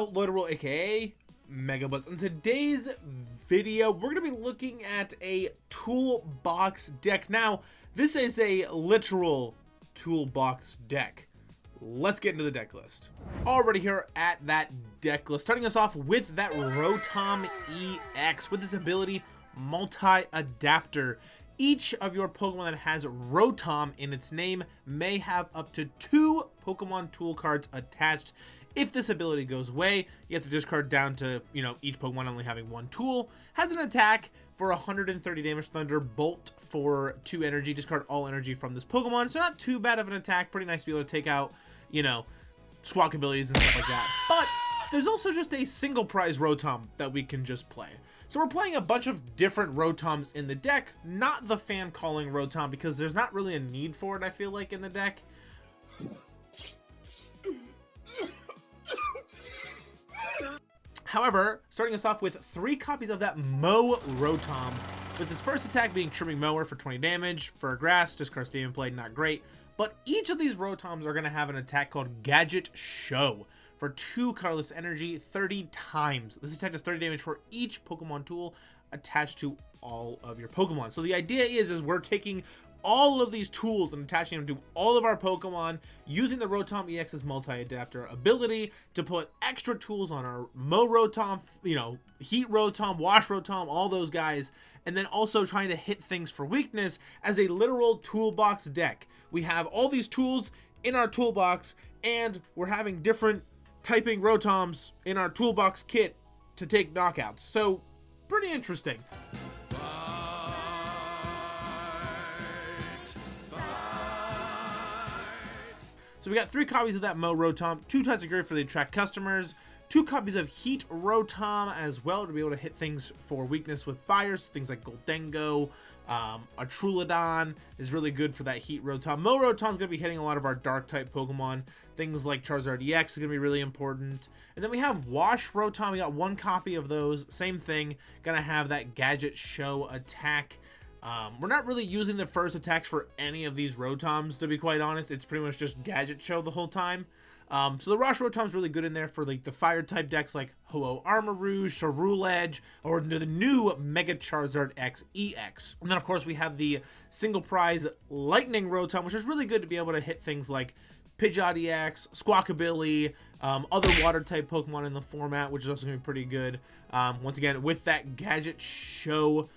Kyle Literal, aka Megabuzz. In today's video, we're going to be looking at a toolbox deck. Now, this is a literal toolbox deck. Let's get into the deck list. Already here at that deck list, starting us off with that Rotom EX with this ability, Multi-Adapter. Each of your Pokemon that has Rotom in its name may have up to 2 Pokemon tool cards attached. If this ability goes away, you have to discard down to, each Pokemon only having 1 tool. Has an attack for 130 damage, Thunderbolt for 2 energy. Discard all energy from this Pokemon. So not too bad of an attack. Pretty nice to be able to take out, squawk abilities and stuff like that. But there's also just a single prize Rotom that we can just play. So we're playing a bunch of different Rotoms in the deck, not the fan calling Rotom because there's not really a need for it, I feel like, in the deck. However, starting us off with 3 copies of that Mow Rotom, with its first attack being Trimming Mower for 20 damage, for grass, discard stadium play, not great. But each of these Rotoms are going to have an attack called Gadget Show for 2 colorless energy 30 times. This attack does 30 damage for each Pokemon tool attached to all of your Pokemon. So the idea is we're taking all of these tools and attaching them to all of our Pokemon using the Rotom EX's multi-adapter ability to put extra tools on our Mow Rotom, Heat Rotom, Wash Rotom, all those guys, and then also trying to hit things for weakness as a literal toolbox deck. We have all these tools in our toolbox, and we're having different typing Rotoms in our toolbox kit to take knockouts. So, pretty interesting. So we got 3 copies of that Mow Rotom, 2 Tatsugiri for the attract customers, 2 copies of Heat Rotom as well to be able to hit things for weakness with fire. So things like Goldengo, a Trulodon is really good for that Heat Rotom. Mow Rotom's going to be hitting a lot of our dark type Pokemon. Things like Charizard EX is going to be really important. And then we have Wash Rotom. We got 1 copy of those. Same thing. Going to have that Gadget Show attack. We're not really using the first attacks for any of these Rotoms, to be quite honest. It's pretty much just Gadget Show the whole time. So the Wash Rotom's really good in there for like the fire type decks like Ho-Oh Armarouge, Sharuledge, or the new Mega Charizard X EX. And then of course we have the single prize Lightning Rotom, which is really good to be able to hit things like Pidgeot EX, Squawkabilly, other water type Pokemon in the format, which is also going to be pretty good. Once again, with that Gadget Show.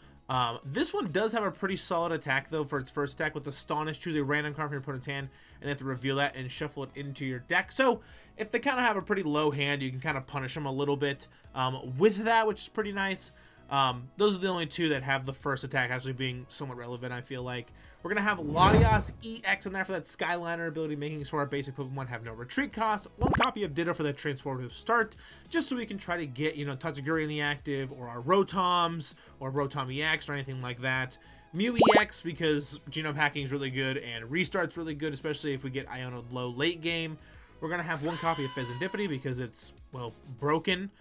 This one does have a pretty solid attack though for its first attack with Astonish. Choose a random card from your opponent's hand and you have to reveal that and shuffle it into your deck. So if they kind of have a pretty low hand, you can kind of punish them a little bit with that, which is pretty nice. Those are the only 2 that have the first attack actually being somewhat relevant, I feel like. We're going to have Latias EX in there for that Skyliner ability, making sure our basic Pokemon have no retreat cost. 1 copy of Ditto for that transformative start, just so we can try to get, Tatsugiri in the active, or our Rotoms, or Rotom EX, or anything like that. Mew EX, because genome hacking is really good, and restart's really good, especially if we get Iono low late game. We're going to have 1 copy of Fezandipiti, because it's, well, broken.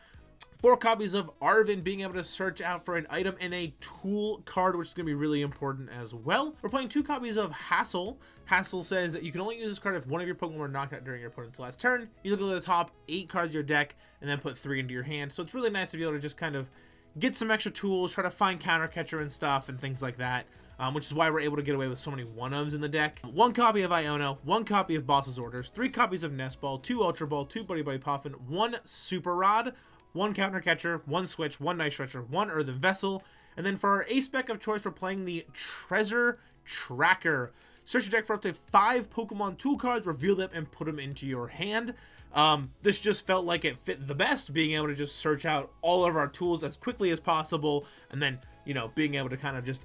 4 copies of Arven, being able to search out for an item in a tool card, which is going to be really important as well. We're playing 2 copies of Hassel. Hassel says that you can only use this card if one of your Pokemon are knocked out during your opponent's last turn. You look at the top 8 cards of your deck and then put 3 into your hand. So it's really nice to be able to just kind of get some extra tools, try to find Counter Catcher and stuff and things like that. Which is why we're able to get away with so many 1-ofs in the deck. 1 copy of Iono, 1 copy of Boss's Orders, 3 copies of Nest Ball, 2 Ultra Ball, 2 Buddy Buddy Poffin, 1 Super Rod, 1 Counter Catcher, 1 Switch, 1 Night Stretcher, 1 Earthen Vessel. And then for our ace-spec of choice, we're playing the Treasure Tracker. Search your deck for up to 5 Pokemon tool cards, reveal them, and put them into your hand. This just felt like it fit the best, being able to just search out all of our tools as quickly as possible, and then, being able to kind of just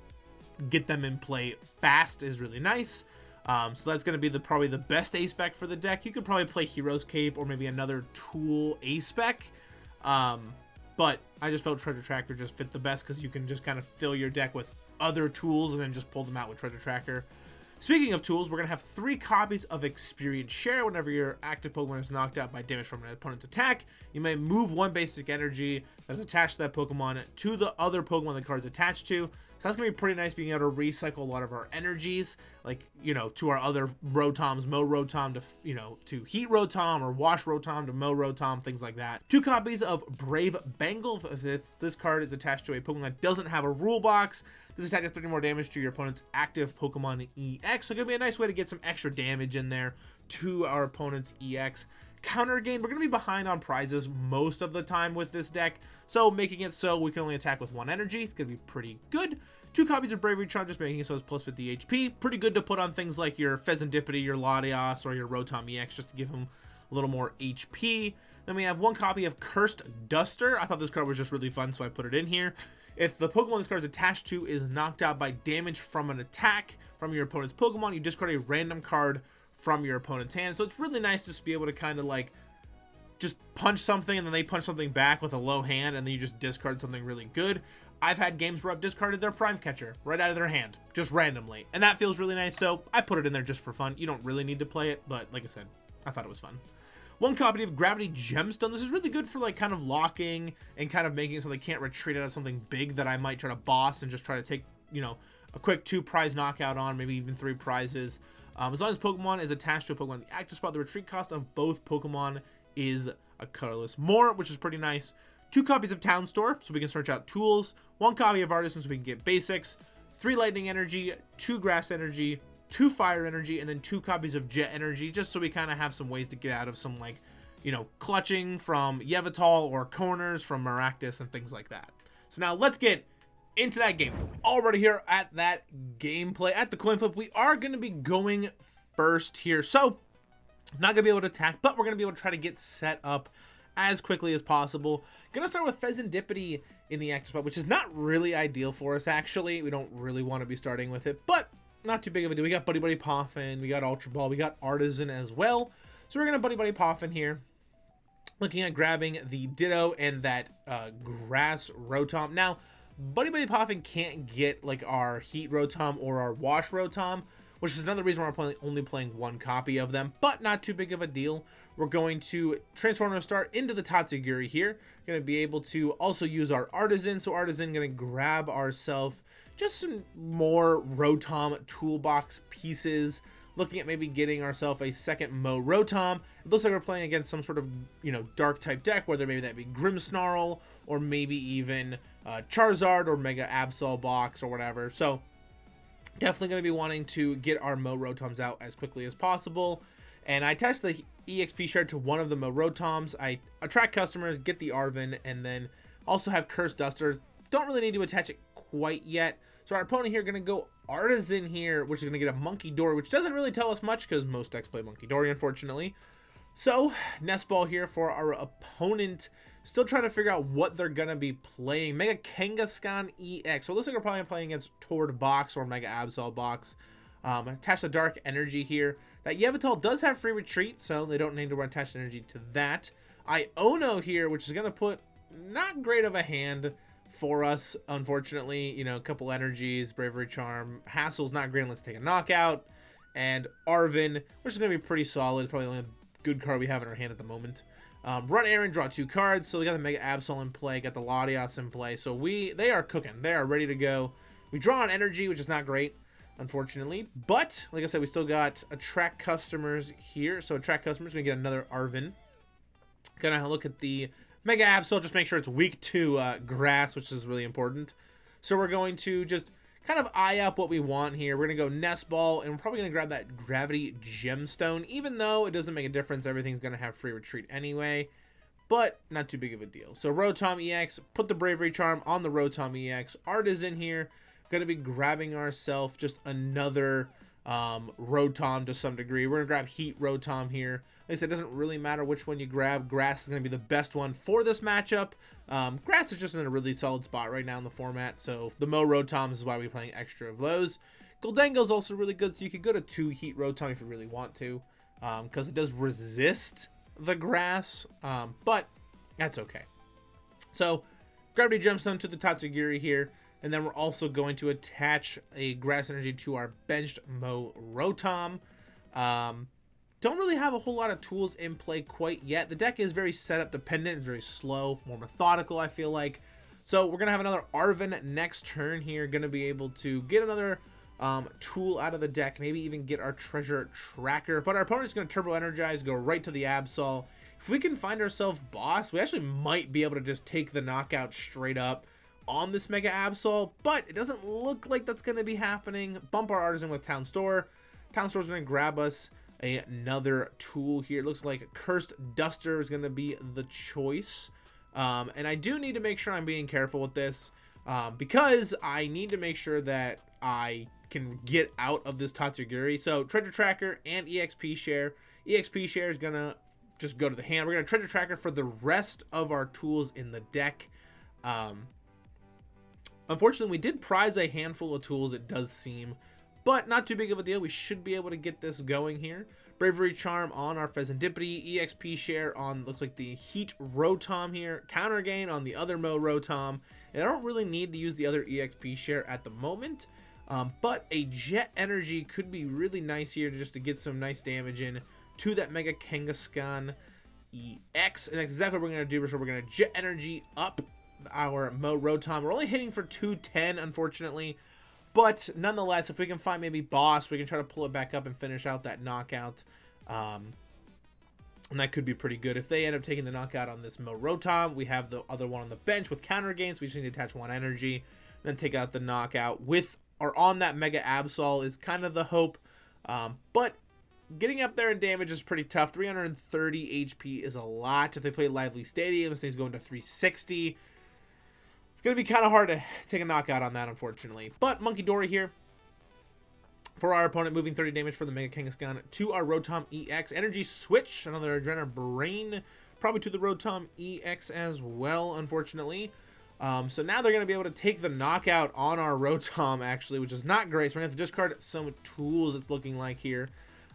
get them in play fast is really nice. So that's going to be probably the best ace-spec for the deck. You could probably play Hero's Cape or maybe another tool ace-spec. But I just felt Treasure Tracker just fit the best because you can just kind of fill your deck with other tools and then just pull them out with Treasure Tracker. Speaking of tools, we're going to have 3 copies of Experience Share. Whenever your active Pokemon is knocked out by damage from an opponent's attack, you may move 1 basic energy that is attached to that Pokemon to the other Pokemon the card's attached to. So that's going to be pretty nice being able to recycle a lot of our energies, like, you know, to our other Rotoms, Mow Rotom to, you know, to Heat Rotom, or Wash Rotom to Mow Rotom, things like that. 2 copies of Brave Bengal. If this card is attached to a Pokemon that doesn't have a rule box, this attack does 30 more damage to your opponent's active Pokemon EX. So it's going to be a nice way to get some extra damage in there to our opponent's EX. Counter gain, we're going to be behind on prizes most of the time with this deck, so making it so we can only attack with 1 energy, it's going to be pretty good. 2 copies of Bravery Charm, just making it so it's plus 50 HP. Pretty good to put on things like your Fezandipiti, your Latias, or your Rotom EX, just to give them a little more HP. Then we have 1 copy of Cursed Duster. I thought this card was just really fun, so I put it in here. If the Pokemon this card is attached to is knocked out by damage from an attack from your opponent's Pokemon, you discard a random card from your opponent's hand. So it's really nice just to be able to kind of like just punch something and then they punch something back with a low hand, and then you just discard something really good. I've had games where I've discarded their Prime Catcher right out of their hand, just randomly, and that feels really nice, so I put it in there just for fun. You don't really need to play it, but like I said, I thought it was fun. 1 copy of Gravity Gemstone. This is really good for like kind of locking and kind of making it so they can't retreat out of something big that I might try to boss and just try to take, you know, a quick 2 prize knockout on, maybe even 3 prizes. As long as Pokemon is attached to a Pokemon in the active spot, the retreat cost of both Pokemon is a colorless more, which is pretty nice. 2 copies of Town Store, so we can search out tools. 1 copy of Artisan, so we can get basics. 3 lightning energy, 2 grass energy, 2 fire energy, and then 2 copies of jet energy, just so we kind of have some ways to get out of some, like, you know, clutching from Yveltal or corners from Maractus and things like that. So now let's get into that gameplay. Already here at that gameplay, at the coin flip, we are going to be going first here. So, not going to be able to attack, but we're going to be able to try to get set up as quickly as possible. Going to start with Fezandipiti in the active spot, which is not really ideal for us, actually. We don't really want to be starting with it, but not too big of a deal. We got Buddy Buddy Poffin, we got Ultra Ball, we got Artisan as well. So we're going to Buddy Buddy Poffin here. Looking at grabbing the Ditto and that Grass Rotom. Now, Buddy Buddy Poffin can't get like our Heat Rotom or our Wash Rotom, which is another reason why we're only playing 1 copy of them, but not too big of a deal. We're going to transform our start into the Tatsugiri here. Going to be able to also use our Artisan. So Artisan going to grab ourselves just some more Rotom toolbox pieces. Looking at maybe getting ourselves a second Mow Rotom. It looks like we're playing against some sort of, you know, dark type deck, whether maybe that be Grimmsnarl or maybe even Charizard or Mega Absol box or whatever. So definitely going to be wanting to get our Mow Rotoms out as quickly as possible. And I attach the EXP shard to one of the Mow Rotoms. I attract customers, get the Arven, and then also have Cursed Dusters. Don't really need to attach it quite yet. So our opponent here going to go Artisan here, which is going to get a Monkey Dory, which doesn't really tell us much because most decks play Monkey Dory, unfortunately. So, Nest Ball here for our opponent. Still trying to figure out what they're going to be playing. Mega Kangaskhan EX. So it looks like we're probably playing against Tord Box or Mega Absol Box. Attach the Dark Energy here. That Yveltal does have free retreat, so they don't need to attach energy to that. Iono here, which is going to put not great of a hand for us, unfortunately. You know, a couple energies, Bravery Charm. Hassle's not great unless take a knockout. And Arven, which is going to be pretty solid. Probably the only good card we have in our hand at the moment. Run Aaron, draw 2 cards. So we got the Mega Absol in play, got the Latias in play. So they are cooking. They are ready to go. We draw an energy, which is not great, unfortunately. But, like I said, we still got attract customers here. So attract customers, we get another Arven. Gonna look at the Mega Absol, just make sure it's weak to grass, which is really important. So we're going to just kind of eye up what we want here. We're going to go Nest Ball, and we're probably going to grab that Gravity Gemstone, even though it doesn't make a difference. Everything's going to have free retreat anyway, but not too big of a deal. So Rotom EX, put the Bravery Charm on the Rotom EX. Art is in here. Going to be grabbing ourselves just another Rotom to some degree. We're going to grab Heat Rotom here. Like I said, it doesn't really matter which one you grab. Grass is going to be the best one for this matchup. Grass is just in a really solid spot right now in the format, so the Mow Rotoms is why we're playing extra of those. Goldengo is also really good, so you could go to 2 Heat Rotom if you really want to, because it does resist the grass, but that's okay. So, Gravity Gemstone to the Tatsugiri here, and then we're also going to attach a Grass Energy to our benched Mow Rotom. Don't really have a whole lot of tools in play quite yet. The deck is very setup dependent. It's very slow, more methodical, I feel like. So we're going to have another Arven next turn here. Going to be able to get another tool out of the deck. Maybe even get our treasure tracker. But our opponent's going to turbo energize, go right to the Absol. If we can find ourselves boss, we actually might be able to just take the knockout straight up on this Mega Absol. But it doesn't look like that's going to be happening. Bump our Artisan with Town Store. Town Store is going to grab us another tool here. It looks like Cursed Duster is going to be the choice. And I do need to make sure I'm being careful with this because I need to make sure that I can get out of this Tatsugiri. So Treasure Tracker and EXP Share. EXP Share is going to just go to the hand. We're going to Treasure Tracker for the rest of our tools in the deck. Unfortunately, we did prize a handful of tools, it does seem, but not too big of a deal. We should be able to get this going here. Bravery Charm on our Fezandipiti, EXP Share on, looks like the Heat Rotom here, Counter Gain on the other Mow Rotom, and I don't really need to use the other EXP Share at the moment, but a Jet Energy could be really nice here just to get some nice damage in to that Mega Kangaskhan EX, and that's exactly what we're going to do. So we're going to Jet Energy up our Mow Rotom. We're only hitting for 210, unfortunately, but nonetheless, if we can find maybe boss, we can try to pull it back up and finish out that knockout. And that could be pretty good. If they end up taking the knockout on this Mow Rotom, we have the other one on the bench with counter gains. We just need to attach one energy, then take out the knockout with or on that Mega Absol is kind of the hope. But getting up there in damage is pretty tough. 330 HP is a lot. If they play Lively Stadium, things go into 360. It's going to be kind of hard to take a knockout on that, unfortunately. But Monkey Dory here for our opponent, moving 30 damage for the Mega Kangaskhan to our Rotom EX. Energy Switch, another Adrenaline Brain, probably to the Rotom EX as well, unfortunately. So now they're going to be able to take the knockout on our Rotom, actually, which is not great. So we're going to have to discard some tools, it's looking like here.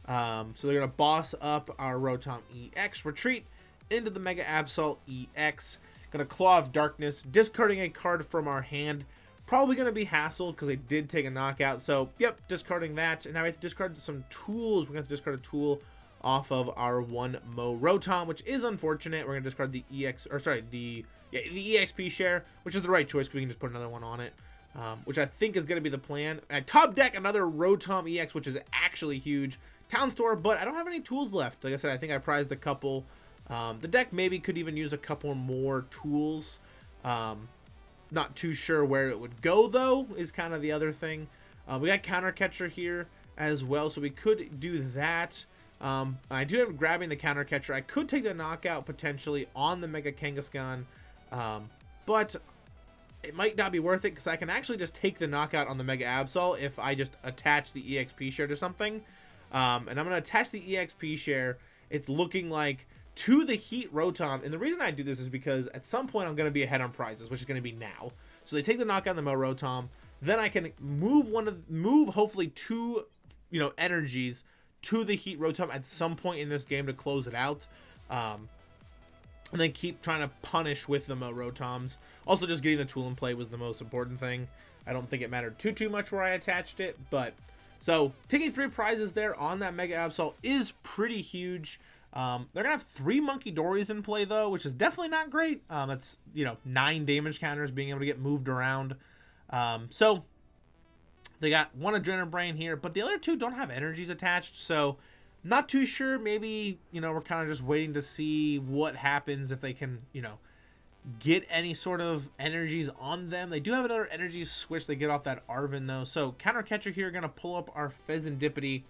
So they're going to boss up our Rotom EX, retreat into the Mega Absol EX. Going to Claw of Darkness, discarding a card from our hand. Probably going to be hassled because they did take a knockout. So, yep, discarding that. And now we have to discard some tools. We're going to have to discard a tool off of our one Mow Rotom, which is unfortunate. We're going to discard the the EXP Share, which is the right choice because we can just put another one on it, which I think is going to be the plan. At top deck, another Rotom EX, which is actually huge. Town Store, but I don't have any tools left. Like I said, I think I prized a couple. The deck maybe could even use a couple more tools. Not too sure where it would go, though, is kind of the other thing. We got Counter Catcher here as well, so we could do that. I do have grabbing the Counter Catcher. I could take the knockout potentially on the Mega Kangaskhan, but it might not be worth it because I can actually just take the knockout on the Mega Absol if I just attach the EXP Share to something. And I'm going to attach the EXP Share. It's looking like to the Heat Rotom, and the reason I do this is because at some point I'm going to be ahead on prizes, which is going to be now. So they take the knockout on the Mow Rotom, then I can move hopefully two, energies to the Heat Rotom at some point in this game to close it out, and then keep trying to punish with the Mow Rotoms. Also, just getting the tool in play was the most important thing. I don't think it mattered too much where I attached it, but so taking 3 prizes there on that Mega Absol is pretty huge. They're gonna have 3 Monkey Dories in play though, which is definitely not great. That's 9 damage counters being able to get moved around. So they got 1 Adrenaline Brain here, but the other 2 don't have energies attached, so not too sure. Maybe we're kind of just waiting to see what happens if they can get any sort of energies on them. They do have another energy switch they get off that Arven though. So Counter Catcher here, gonna pull up our Fezandipiti.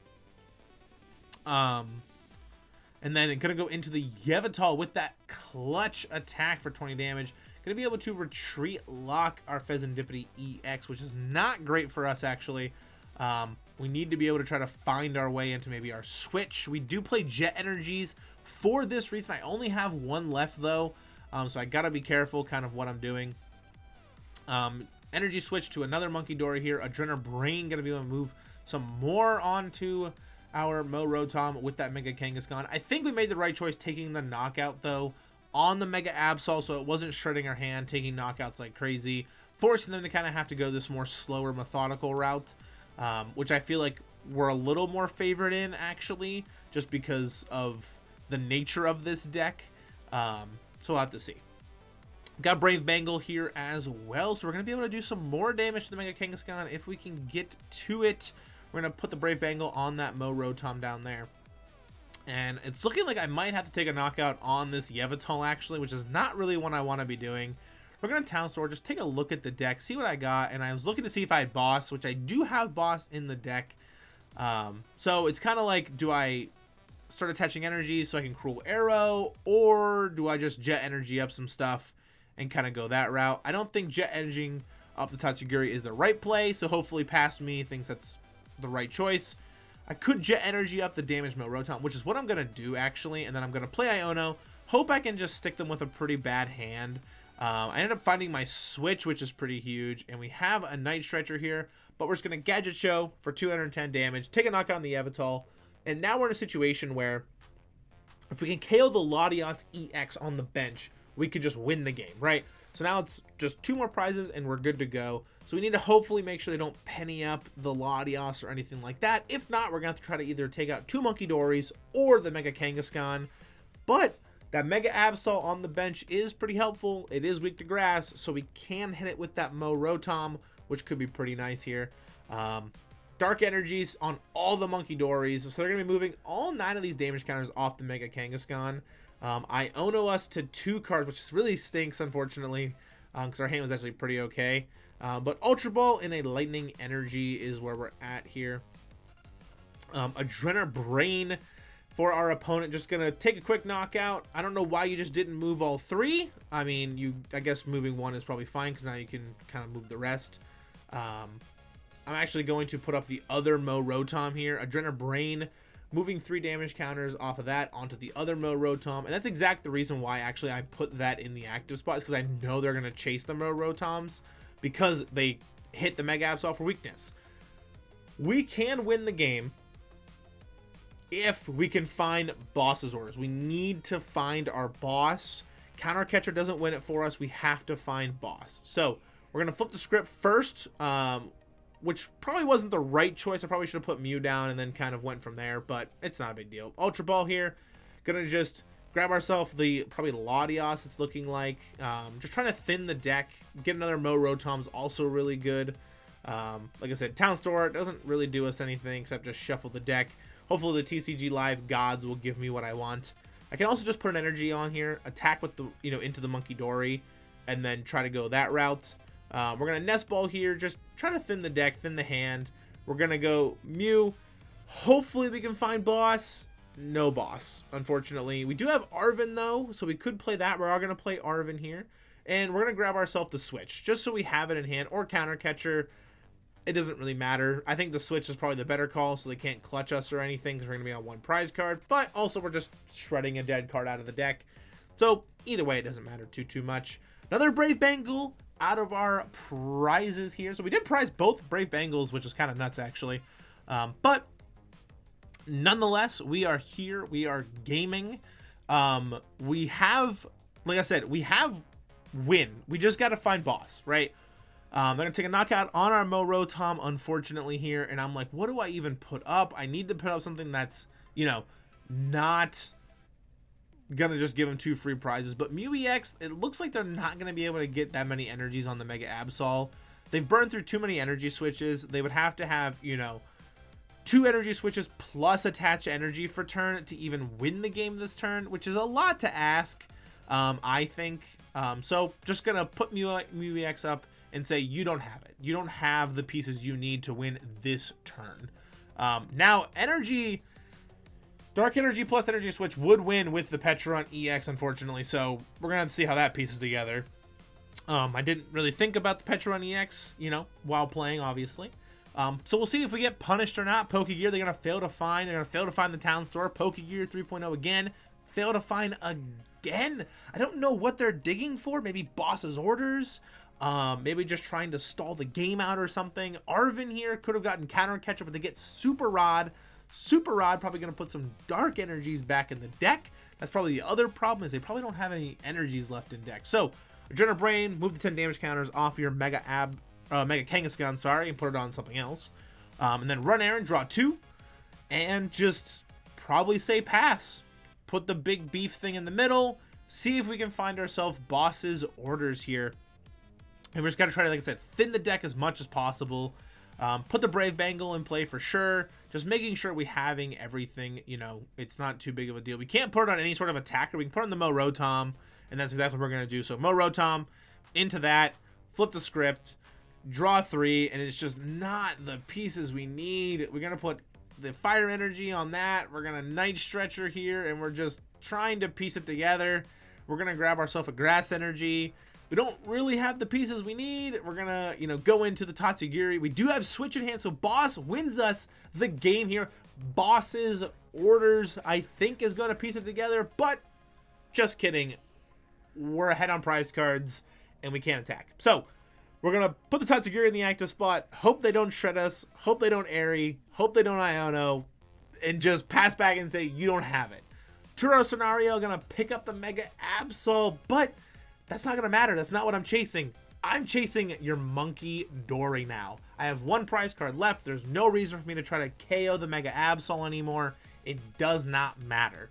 And then it's going to go into the Yveltal with that clutch attack for 20 damage. Going to be able to retreat lock our Fezandipiti EX, which is not great for us, actually. We need to be able to try to find our way into maybe our switch. We do play Jet Energies for this reason. I only have 1 left, though. So I got to be careful kind of what I'm doing. Energy switch to another Monkey Dory here. Adrenaline Brain going to be able to move some more onto our Mow Rotom with that Mega Kangaskhan. I think we made the right choice taking the knockout though on the Mega Absol, so it wasn't shredding our hand, taking knockouts like crazy, forcing them to kind of have to go this more slower, methodical route, which I feel like we're a little more favored in actually, just because of the nature of this deck. So we'll have to see. Got Brave Bengal here as well, so we're going to be able to do some more damage to the Mega Kangaskhan if we can get to it. We're going to put the Brave Bengal on that Mow Rotom down there. And it's looking like I might have to take a knockout on this Yveltal, actually, which is not really what I want to be doing. We're going to Town Store, just take a look at the deck, see what I got, and I was looking to see if I had Boss, which I do have Boss in the deck. So it's kind of like, do I start attaching energy so I can Cruel Arrow, or do I just Jet Energy up some stuff and kind of go that route? I don't think Jet Energying up the Tatsugiri is the right play, so hopefully Past Me thinks that's the right choice. I could Jet Energy up the damage Mow Rotom, which is what I'm going to do, actually, and then I'm going to play Iono. Hope I can just stick them with a pretty bad hand. I ended up finding my Switch, which is pretty huge, and we have a Night Stretcher here, but we're just going to Gadget Show for 210 damage, take a knockout on the Yveltal, and now we're in a situation where if we can KO the Latias EX on the bench, we could just win the game, right? So now it's just 2 more prizes, and we're good to go. So we need to hopefully make sure they don't penny up the Latias or anything like that. If not, we're going to have to try to either take out 2 Monkey Dories or the Mega Kangaskhan. But that Mega Absol on the bench is pretty helpful. It is weak to grass, so we can hit it with that Mow Rotom, which could be pretty nice here. Dark Energies on all the Monkey Dories, so they're going to be moving all 9 of these damage counters off the Mega Kangaskhan. I Ono us to 2 cards, which really stinks, unfortunately, because our hand was actually pretty okay. But Ultra Ball in a Lightning Energy is where we're at here. Adrenaline Brain for our opponent, just gonna take a quick knockout. I don't know why you just didn't move all 3. I mean, I guess moving 1 is probably fine because now you can kind of move the rest. I'm actually going to put up the other Mow Rotom here. Adrenaline Brain, moving 3 damage counters off of that onto the other Mow Rotom, and that's exactly the reason why actually I put that in the active spot, is because I know they're gonna chase the Mow Rotoms because they hit the Mega Absol for weakness. We can win the game if we can find Boss's orders. We need to find our boss. Counter Catcher doesn't win it for us. We have to find boss. So we're going to flip the script first, which probably wasn't the right choice. I probably should have put Mew down and then kind of went from there, but it's not a big deal. Ultra Ball here. Going to just grab ourselves the probably Latias, it's looking like. Just trying to thin the deck. Get another Mow Rotom's also really good. Like I said, Town Store doesn't really do us anything except just shuffle the deck. Hopefully the TCG Live gods will give me what I want. I can also just put an energy on here, attack with the, into the Monkey Dory, and then try to go that route. We're going to Nest Ball here, just try to thin the deck, thin the hand. We're going to go Mew. Hopefully we can find boss. No boss, unfortunately. We do have Arven, though, so we could play that. We are going to play Arven here. And we're going to grab ourselves the Switch, just so we have it in hand, or Counter Catcher. It doesn't really matter. I think the Switch is probably the better call, so they can't clutch us or anything, because we're going to be on 1 prize card. But also, we're just shredding a dead card out of the deck. So, either way, it doesn't matter too much. Another Brave Bengal out of our prizes here. So, we did prize both Brave Bengals, which is kind of nuts, actually. But, nonetheless, we are here. We are gaming. We have, like I said, we have win. We just got to find boss, right? They're going to take a knockout on our Mow Rotom, unfortunately, here. And I'm like, what do I even put up? I need to put up something that's, not going to just give him 2 free prizes. But Mew EX, it looks like they're not going to be able to get that many energies on the Mega Absol. They've burned through too many energy switches. They would have to have, 2 energy switches plus attach energy for turn to even win the game this turn, which is a lot to ask, I think. So just going to put Mew EX up and say, you don't have it. You don't have the pieces you need to win this turn. Now, Dark Energy plus Energy Switch would win with the Petron EX, unfortunately, so we're going to have to see how that pieces together. I didn't really think about the Petron EX, while playing, obviously. So we'll see if we get punished or not. Pokegear, they're going to fail to find. They're going to fail to find the Town Store. Pokegear 3.0 again. Fail to find again. I don't know what they're digging for. Maybe boss's orders. Maybe just trying to stall the game out or something. Arven here could have gotten Counter Catcher, but they get Super Rod. Super Rod probably going to put some Dark Energies back in the deck. That's probably the other problem, is they probably don't have any energies left in deck. So, Adrenaline Brain, move the 10 damage counters off your Mega Kangaskhan, sorry, and put it on something else. And then run errand, draw 2, and just probably say pass. Put the big beef thing in the middle, see if we can find ourselves boss's orders here. And we're just going to try to, like I said, thin the deck as much as possible. Put the Brave Bangle in play for sure. Just making sure we having everything, you know, it's not too big of a deal. We can't put it on any sort of attacker. We can put it on the Mow Rotom, and that's exactly what we're going to do. So Mow Rotom into that, flip the script, draw 3, and it's just not the pieces we need. We're going to put the Fire Energy on that. We're going to Night Stretcher here, and we're just trying to piece it together. We're going to grab ourselves a Grass Energy. We don't really have the pieces we need. We're going to, you know, go into the Tatsugiri. We do have Switch in hand, so Boss wins us the game here. Boss's orders, I think, is going to piece it together, but just kidding. We're ahead on prize cards, and we can't attack. So, we're going to put the Tatsugiri in the active spot, hope they don't shred us, hope they don't Airy, hope they don't Iono, and just pass back and say, you don't have it. Turo scenario, going to pick up the Mega Absol, but that's not going to matter. That's not what I'm chasing. I'm chasing your Monkey Dory now. I have one prize card left. There's no reason for me to try to KO the Mega Absol anymore. It does not matter.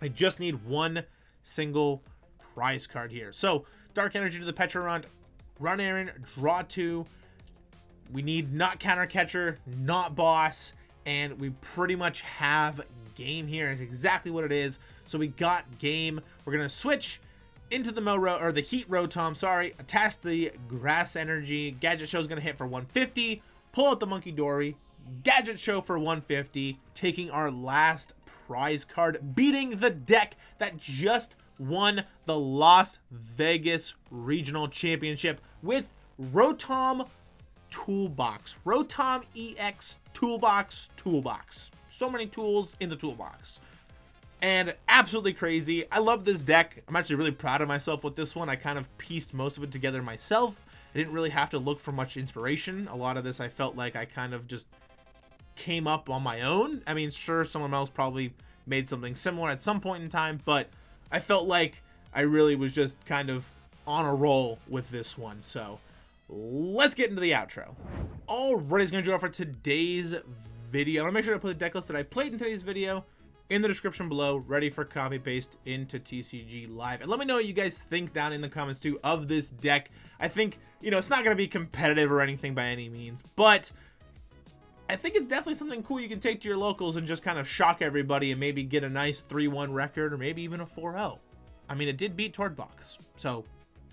I just need one single prize card here. So, Dark Energy to the Pecharunt, run Aaron, draw 2. We need not Counter Catcher, not Boss, and we pretty much have game here. It's exactly what it is. So we got game. We're going to switch into the the Heat Rotom, sorry, attach the Grass Energy. Gadget Show is going to hit for 150. Pull out the Monkey Dory. Gadget Show for 150. Taking our last prize card, beating the deck that just won the Las Vegas Regional Championship with Rotom Toolbox. Rotom Ex Toolbox. So many tools in the toolbox. And absolutely crazy. I love this deck. I'm actually really proud of myself with this one. I kind of pieced most of it together myself. I didn't really have to look for much inspiration. A lot of this I felt like I kind of just came up on my own. I mean, sure, someone else probably made something similar at some point in time, but I felt like I really was just kind of on a roll with this one. So let's get into the outro. Alright, it's going to do it for today's video. I'm going to make sure to put the deck list that I played in today's video in the description below, ready for copy paste into TCG Live. And let me know what you guys think down in the comments too of this deck. I think, you know, it's not going to be competitive or anything by any means, but I think it's definitely something cool you can take to your locals and just kind of shock everybody and maybe get a nice 3-1 record or maybe even a 4-0. I mean, it did beat Tordbox, so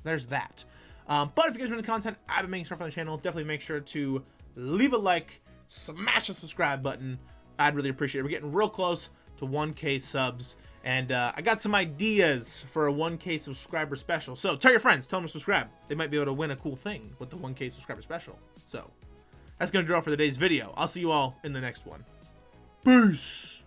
there's that. But if you guys are into the content I've been making stuff on the channel, definitely make sure to leave a like, smash the subscribe button. I'd really appreciate it. We're getting real close to 1K subs, and I got some ideas for a 1K subscriber special. So tell your friends, tell them to subscribe. They might be able to win a cool thing with the 1K subscriber special. So that's gonna do it for today's video. I'll see you all in the next one. Peace.